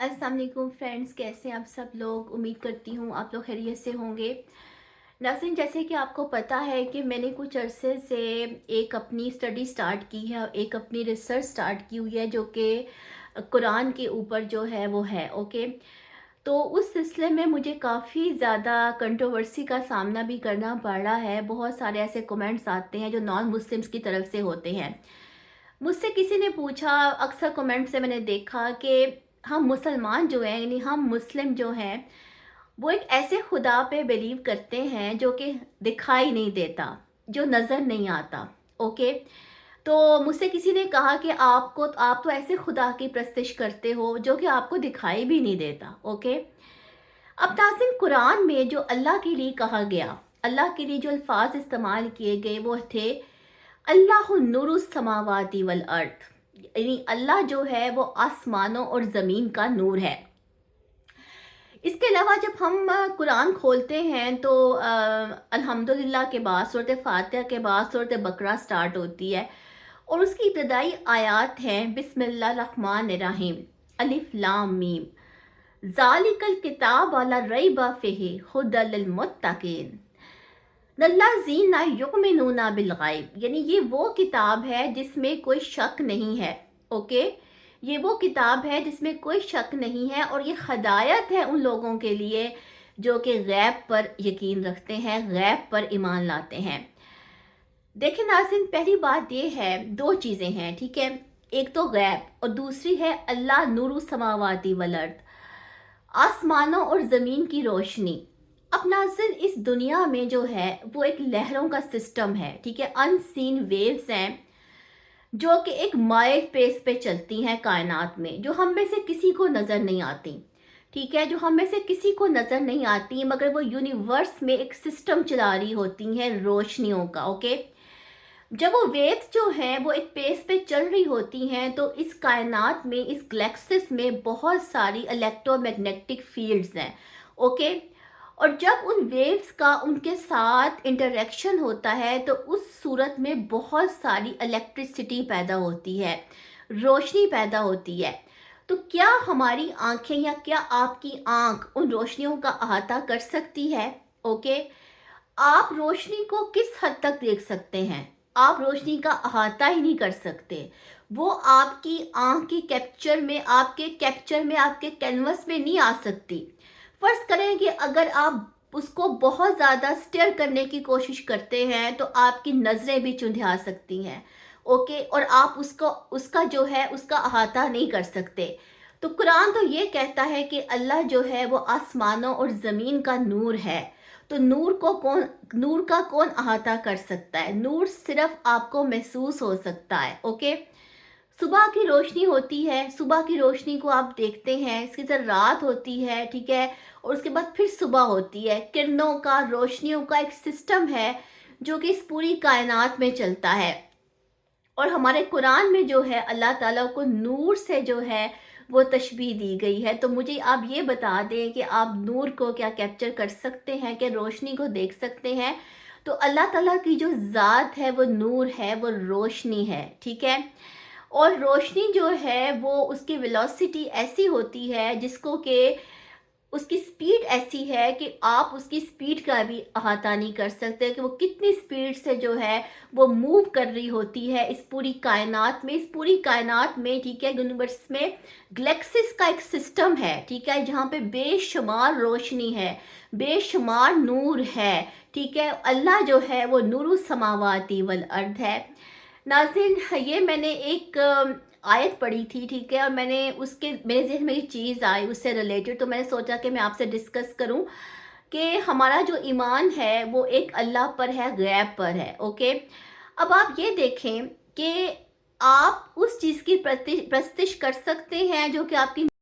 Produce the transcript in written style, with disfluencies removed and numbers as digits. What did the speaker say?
अस्सलाम वालेकुम फ्रेंड्स, कैसे हैं आप सब लोग। उम्मीद करती हूँ आप लोग खैरियत से होंगे। नाज़रीन, जैसे कि आपको पता है कि मैंने कुछ अरसे से एक अपनी स्टडी स्टार्ट की है और एक अपनी रिसर्च स्टार्ट की हुई है जो कि कुरान के ऊपर जो है वो है। ओके, तो उस सिलसिले में मुझे काफ़ी ज़्यादा कंट्रोवर्सी का सामना भी करना पड़ रहा है। बहुत सारे ऐसे कमेंट्स आते हैं जो नॉन मुस्लिम्स की तरफ से होते हैं। मुझसे किसी ने पूछा, अक्सर कमेंट से मैंने देखा कि हम मुसलमान जो हैं, यानी हम मुस्लिम जो हैं, वो एक ऐसे खुदा पे बिलीव करते हैं जो कि दिखाई नहीं देता, जो नज़र नहीं आता। ओके, तो मुझसे किसी ने कहा कि आप तो ऐसे खुदा की प्रस्तिश करते हो जो कि आपको दिखाई भी नहीं देता। ओके, अब नाज़रीन, कुरान में जो अल्लाह के लिए कहा गया, अल्लाह के लिए जो अल्फाज इस्तेमाल किए गए वो थे अल्लाह नूरुस समावाति वल अर्थ, यानी अल्लाह जो है वो आसमानों और ज़मीन का नूर है। इसके अलावा जब हम कुरान खोलते हैं तो अल्हम्दुलिल्लाह के बाद सूरत फातिहा के बाद सूरत बकरा स्टार्ट होती है और उसकी इब्तदाई आयात हैं बिस्मिल्लाह रहमान रहीम, अलिफ लाम मीम, ज़ालिकल किताब अला रैब फ़ीहि हुदल लिल मुत्तकीन नल्लाज़ीना युमिनूना बिल गैब, यानी ये वो किताब है जिसमें कोई शक नहीं है। ओके, ये वो किताब है जिसमें कोई शक नहीं है और ये हदायत है उन लोगों के लिए जो कि गैब पर यकीन रखते हैं, गैब पर ईमान लाते हैं। देखिए नाज़रीन, पहली बात ये है, दो चीज़ें हैं, ठीक है। एक तो गैब और दूसरी है अल्लाह नूरु समावाती वल अर्द, आसमानों और ज़मीन की रोशनी। अब नाज़रीन, इस दुनिया में जो है वो एक लहरों का सिस्टम है, ठीक है। अनसीन वेव्स हैं जो कि एक माइल्ड पेस पे चलती हैं कायनात में, जो हम में से किसी को नज़र नहीं आती, ठीक है, जो हम में से किसी को नज़र नहीं आती, मगर वो यूनिवर्स में एक सिस्टम चला रही होती हैं रोशनियों का। ओके, जब वो वेव्स जो हैं वो एक पेस पे चल रही होती हैं तो इस कायनात में, इस गैलेक्सिस में बहुत सारी इलेक्ट्रोमैग्नेटिक फील्ड्स हैं। ओके, और जब उन वेव्स का उनके साथ इंटरेक्शन होता है तो उस सूरत में बहुत सारी इलेक्ट्रिसिटी पैदा होती है, रोशनी पैदा होती है। तो क्या हमारी आंखें या क्या आपकी आंख उन रोशनियों का अहाता कर सकती है? ओके, आप रोशनी को किस हद तक देख सकते हैं? आप रोशनी का अहाता ही नहीं कर सकते। वो आपकी आंख की कैप्चर में, आपके कैप्चर में, आपके कैनवस में नहीं आ सकती। फर्ज करें कि अगर आप उसको बहुत ज़्यादा स्टेयर करने की कोशिश करते हैं तो आपकी नज़रें भी चुंधिया सकती हैं। ओके, और आप उसको उसका जो है उसका अहाता नहीं कर सकते। तो कुरान तो ये कहता है कि अल्लाह जो है वो आसमानों और ज़मीन का नूर है। तो नूर का कौन अहाता कर सकता है? नूर सिर्फ आपको महसूस हो सकता है। ओके, सुबह की रोशनी होती है, सुबह की रोशनी को आप देखते हैं, इसकी तरह रात होती है, ठीक है, और उसके बाद फिर सुबह होती है। किरणों का, रोशनियों का एक सिस्टम है जो कि इस पूरी कायनात में चलता है। और हमारे कुरान में जो है अल्लाह ताला को नूर से जो है वो तशबीह दी गई है। तो मुझे आप ये बता दें कि आप नूर को क्या कैप्चर कर सकते हैं, कि रोशनी को देख सकते हैं? तो अल्लाह ताला की जो ज़ात है वो नूर है, वो रोशनी है, ठीक है। और रोशनी जो है वो उसकी वेलोसिटी ऐसी होती है जिसको कि उसकी स्पीड ऐसी है कि आप उसकी स्पीड का भी अहाता नहीं कर सकते कि वो कितनी स्पीड से जो है वो मूव कर रही होती है इस पूरी कायनात में। इस पूरी कायनात में, ठीक है, यूनिवर्स में गैलेक्सिस का एक सिस्टम है, ठीक है, जहाँ पे बेशुमार रोशनी है, बेशुमार नूर है, ठीक है। अल्लाह जो है वो नूरु समावाती वल अर्द है। नाज़रीन, ये मैंने एक आयत पढ़ी थी, ठीक है, और मैंने उसके मेरे ज़हन में ये चीज़ आई उससे रिलेटेड, तो मैंने सोचा कि मैं आपसे डिस्कस करूं कि हमारा जो ईमान है वो एक अल्लाह पर है, गैब पर है। ओके, अब आप ये देखें कि आप उस चीज़ की प्रस्तिश कर सकते हैं जो कि आपकी